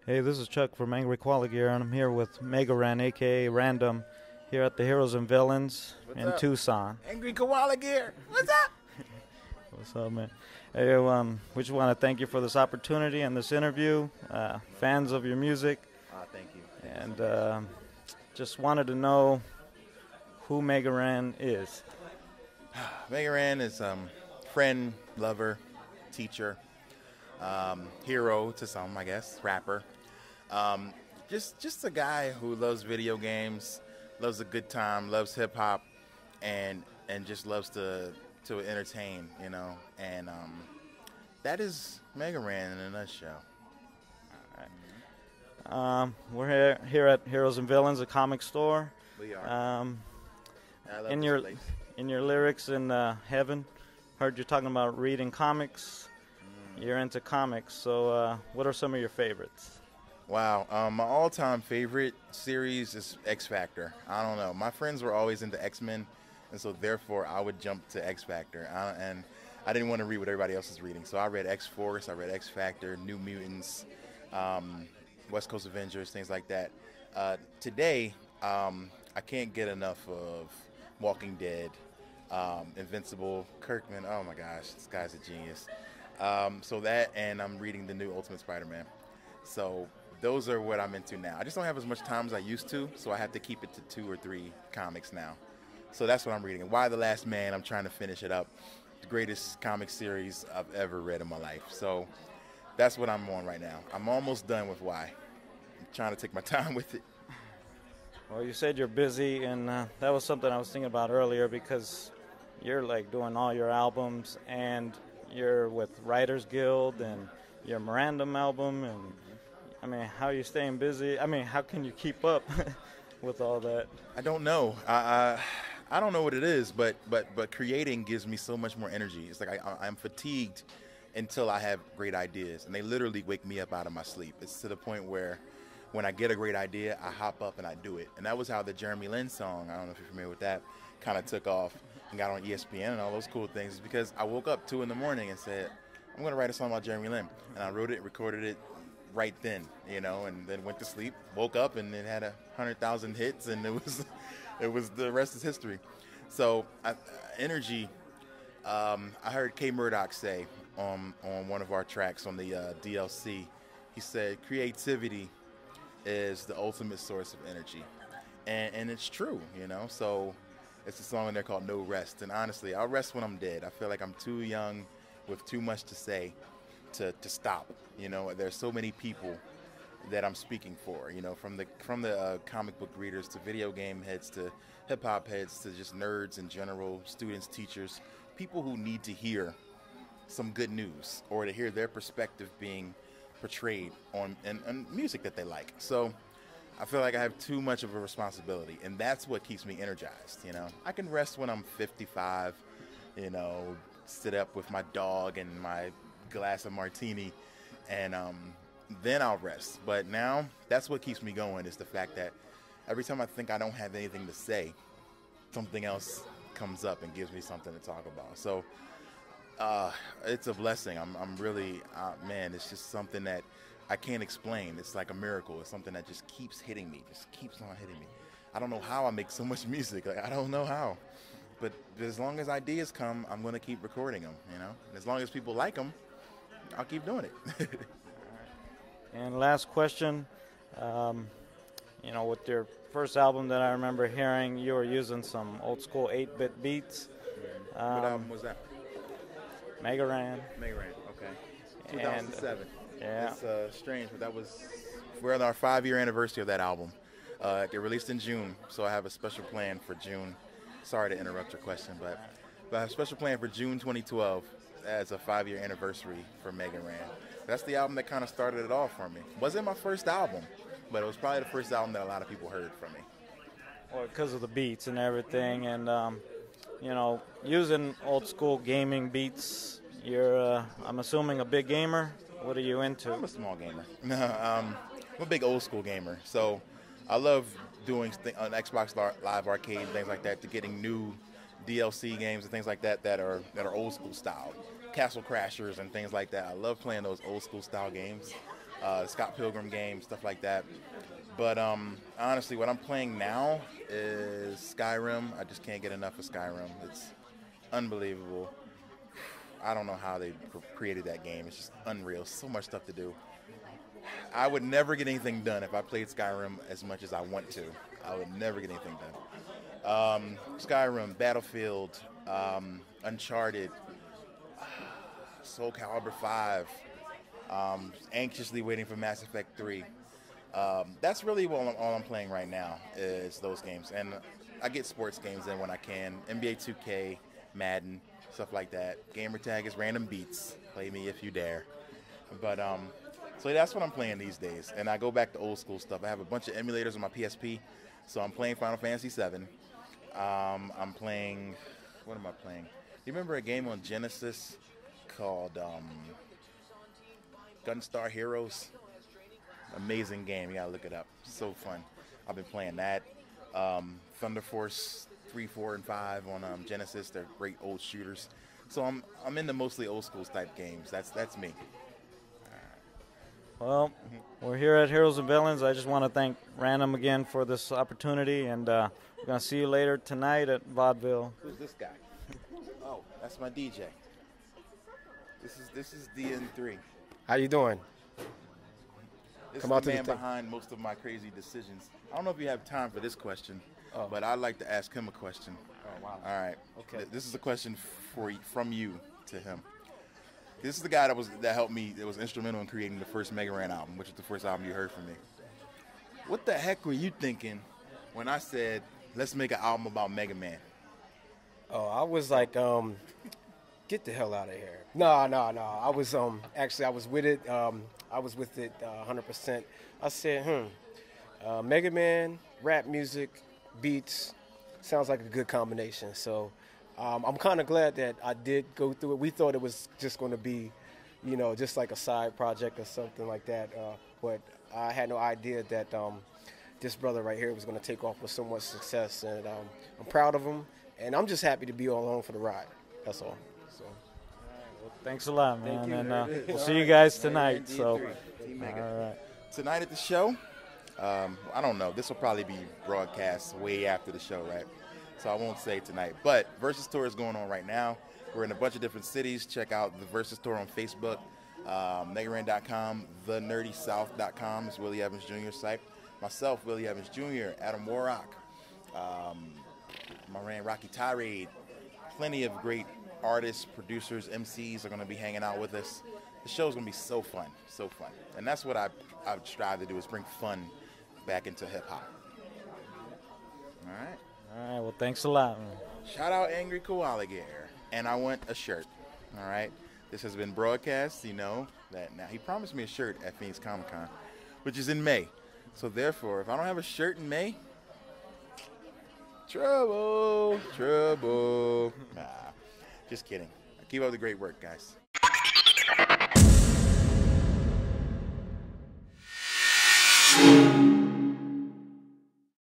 Hey, this is Chuck from Angry Koala Gear, and I'm here with Mega Ran, aka Random, here at the Heroes and Villains What's in up? Tucson. Angry Koala Gear. What's up? What's up, man? Hey, we just want to thank you for this opportunity and this interview. Fans of your music, Thank you. Thank you and so much. just wanted to know who Mega Ran is. Mega Ran is friend, lover, teacher, hero to some, I guess, rapper. Um, just a guy who loves video games, loves a good time, loves hip hop, and just loves to entertain, you know. And that is Mega Ran in a nutshell. We're here at Heroes and Villains, a comic store. We are. Um, I love in this your place. in your lyrics in Heaven, heard you talking about reading comics. You're into comics, so what are some of your favorites? Wow, my all-time favorite series is X Factor. I don't know. My friends were always into X-Men, and so therefore I would jump to X Factor. And I didn't want to read what everybody else is reading, so I read X-Force, I read X Factor, New Mutants, um, West Coast Avengers, things like that. Today, I can't get enough of Walking Dead, Invincible, Kirkman. Oh my gosh, this guy's a genius. So that, and I'm reading the new Ultimate Spider-Man. So those are what I'm into now. I just don't have as much time as I used to, so I have to keep it to 2 or 3 comics now. So that's what I'm reading. And Why the Last Man, I'm trying to finish it up. The greatest comic series I've ever read in my life. So that's what I'm on right now. I'm almost done with Why. I'm trying to take my time with it. Well, you said you're busy, and that was something I was thinking about earlier because you're like doing all your albums, and you're with Writers Guild and your Mirandom album, and I mean, how are you staying busy? I mean, how can you keep up with all that? I don't know. I don't know what it is, but creating gives me so much more energy. It's like I'm fatigued until I have great ideas, and they literally wake me up out of my sleep. It's to the point where when I get a great idea, I hop up and I do it. And that was how the Jeremy Lin song, I don't know if you're familiar with that, kind of took off and got on ESPN and all those cool things. It's because I woke up 2 in the morning and said, I'm going to write a song about Jeremy Lin. And I wrote it, recorded it right then, you know, and then went to sleep, woke up, and it had 100,000 hits, and it was the rest is history. So energy. I heard K Murdoch say on one of our tracks on the DLC, he said creativity is the ultimate source of energy, and it's true, you know. So it's a song in there called No Rest, and honestly, I'll rest when I'm dead. I feel like I'm too young with too much to say to stop. You know, there's so many people that I'm speaking for, you know, from the comic book readers to video game heads to hip hop heads to just nerds in general, students, teachers, people who need to hear some good news or to hear their perspective being portrayed on and music that they like. So I feel like I have too much of a responsibility, and that's what keeps me energized. You know, I can rest when I'm 55, you know, sit up with my dog and my glass of martini, and then I'll rest. But now that's what keeps me going, is the fact that every time I think I don't have anything to say, something else comes up and gives me something to talk about. So it's a blessing. I'm really, man, it's just something that I can't explain. It's like a miracle. It's something that just keeps hitting me, just keeps on hitting me. I don't know how I make so much music. Like, I don't know how. But as long as ideas come, I'm going to keep recording them, you know? And as long as people like them, I'll keep doing it. And last question, you know, with your first album that I remember hearing, you were using some old school 8-bit beats. What album was that? Mega Ran. Mega Ran, okay. And, 2007. Yeah. It's strange, but we're on our 5-year anniversary of that album. It released in June, so I have a special plan for June. Sorry to interrupt your question, but I have a special plan for June 2012 as a 5-year anniversary for Mega Ran. That's the album that kind of started it all for me. Wasn't my first album, but it was probably the first album that a lot of people heard from me. Well, because of the beats and everything, and you know, using old school gaming beats. You're, I'm assuming, a big gamer. What are you into? I'm a small gamer. I'm a big old school gamer. So I love doing on Xbox Live Arcade and things like that, to getting new DLC games and things like that that are old school style, Castle Crashers and things like that. I love playing those old school style games. Scott Pilgrim game, stuff like that. But honestly, what I'm playing now is Skyrim. I just can't get enough of Skyrim. It's unbelievable. I don't know how they created that game. It's just unreal. So much stuff to do. I would never get anything done if I played Skyrim as much as I want to. I would never get anything done. Skyrim, Battlefield, Uncharted, Soul Calibur 5, anxiously waiting for Mass Effect 3. That's really all I'm playing right now is those games. And I get sports games in when I can. NBA 2K, Madden, stuff like that. Gamer tag is random beats. Play me if you dare. But so that's what I'm playing these days. And I go back to old school stuff. I have a bunch of emulators on my PSP. So I'm playing Final Fantasy VII. I'm playing, what am I playing? You remember a game on Genesis called Gunstar Heroes? Amazing game. You gotta look it up. So fun. I've been playing that. Thunder Force 3, 4, and 5 on Genesis. They're great old shooters. So I'm into mostly old school type games. That's me. Well, we're here at Heroes and Villains. I just want to thank Random again for this opportunity, and we're going to see you later tonight at Vaudeville. Who's this guy? Oh, that's my DJ. This is DN3. How you doing? This Come is out the to man the behind most of my crazy decisions. I don't know if you have time for this question, but I'd like to ask him a question. Oh, wow. All right. Okay. This is a question from you to him. This is the guy that helped me, that was instrumental in creating the first Mega Man album, which is the first album you heard from me. What the heck were you thinking when I said, let's make an album about Mega Man? Oh, I was like, get the hell out of here. No. I was actually I was with it. I was with it 100%. I said, Mega Man, rap music, beats, sounds like a good combination. So I'm kind of glad that I did go through it. We thought it was just going to be, just like a side project or something like that. But I had no idea that this brother right here was going to take off with so much success. And I'm proud of him. And I'm just happy to be all along for the ride. That's all. So. Well, thanks a lot, man. Thank you. And we'll see you guys tonight. So, all right. Tonight at the show, I don't know. This will probably be broadcast way after the show, right? So I won't say tonight. But Versus Tour is going on right now. We're in a bunch of different cities. Check out the Versus Tour on Facebook, Megaran.com, thenerdysouth.com is Willie Evans Jr.'s site. Myself, Willie Evans Jr., Adam Warrock, my man Rocky Tirade. Plenty of great artists, producers, MCs are going to be hanging out with us. The show's going to be so fun, so fun. And that's what I strive to do, is bring fun back into hip-hop. All right? All right, well, thanks a lot, man. Shout out Angry Koala Gear. And I want a shirt. All right? This has been broadcast. You know that now. He promised me a shirt at Phoenix Comic Con, which is in May. So therefore, if I don't have a shirt in May, trouble. Nah, just kidding. Keep up the great work, guys.